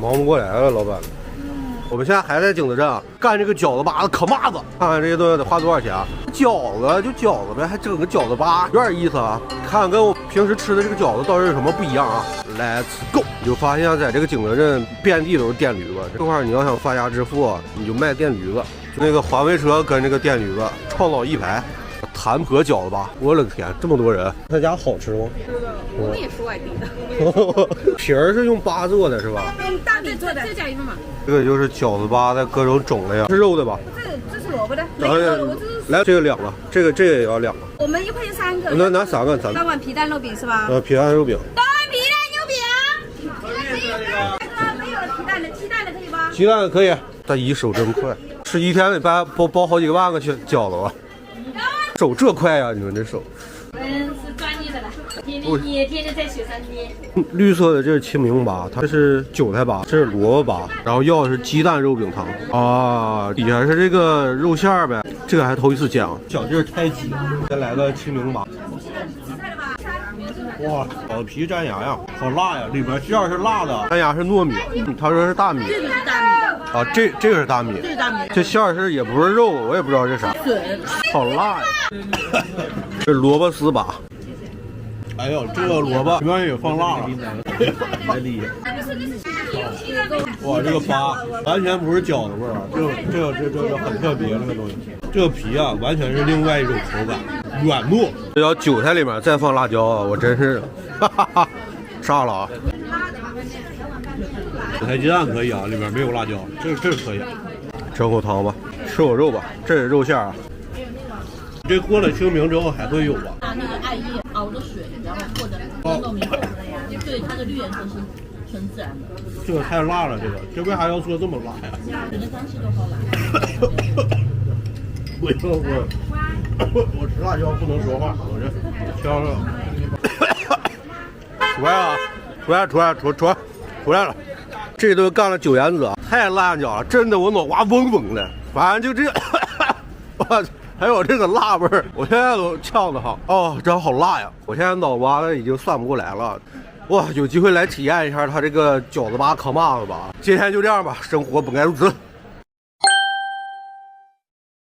忙不过来了，老板。我们现在还在景德镇啊，干这个饺子粑子可麻子，看看这些东西得花多少钱啊？饺子就饺子呗，还整个饺子粑，有点意思啊。看看跟我平时吃的这个饺子到底有什么不一样啊 ？Let's go！ 你就发现在这个景德镇遍地都是电驴子，这块你要想发家致富，你就卖电驴子。就那个环卫车跟这个电驴子创造一排。谭婆饺子粑，我的天，这么多人，他家好吃吗？是的，我们也是外地的。皮儿是用粑做的是吧？用大米做的，再加一份嘛。这个就是饺子粑的各种种类啊，是肉的吧？这是萝卜的，没有肉的，我这是。来，这个2个，这个也要2个。我们1块钱3个。拿3个，咱3碗皮蛋肉饼是吧？皮蛋肉饼。3碗皮蛋肉饼。没有皮蛋的，鸡蛋的可以吗？鸡蛋可以。大姨手真快，吃一天得包好几个万个饺子吧。手这快呀、你们这手。是专业的了，天天在雪山捏。绿色的这是清明粑，它是韭菜粑，这是萝卜粑，然后要的是鸡蛋肉饼汤啊，底下是这个肉馅儿呗，这个还头一次见啊，小劲儿太挤。再来个清明粑。哇，饺子皮粘牙呀，好辣呀！里边馅儿是辣的，粘牙是糯米，他说是大米。这个是大米的。啊，这个是大米，这是大米。这馅儿是也不是肉，我也不知道这啥。好辣呀！这萝卜丝粑。哎呦，这个萝卜里面也放辣了，太厉害！哇，这个粑完全不是饺子味儿啊，这很特别这个东西。这个皮啊，完全是另外一种口感，软糯。这要韭菜里面再放辣椒啊，我真是，炸了啊！韭菜鸡蛋可以啊，里面没有辣椒，这个可以。整口汤吧，吃口肉吧，这是肉馅啊。这过了清明之后还会有吧？拿那个艾叶熬的水，然后或者跟糯米粉，对，它的绿颜色是纯自然的。这个太辣了，这为啥要做这么辣呀？你的江西都好辣。我吃辣椒不能说话，我这挑了。出来了！这顿干了9元子，太烂脚了，真的我脑瓜嗡嗡的。反正就这，我还有这个辣味儿，我现在都呛得慌。哦，这好辣呀！我现在脑瓜子已经算不过来了。哇，有机会来体验一下它这个饺子粑可麻子吧。今天就这样吧，生活本该如此。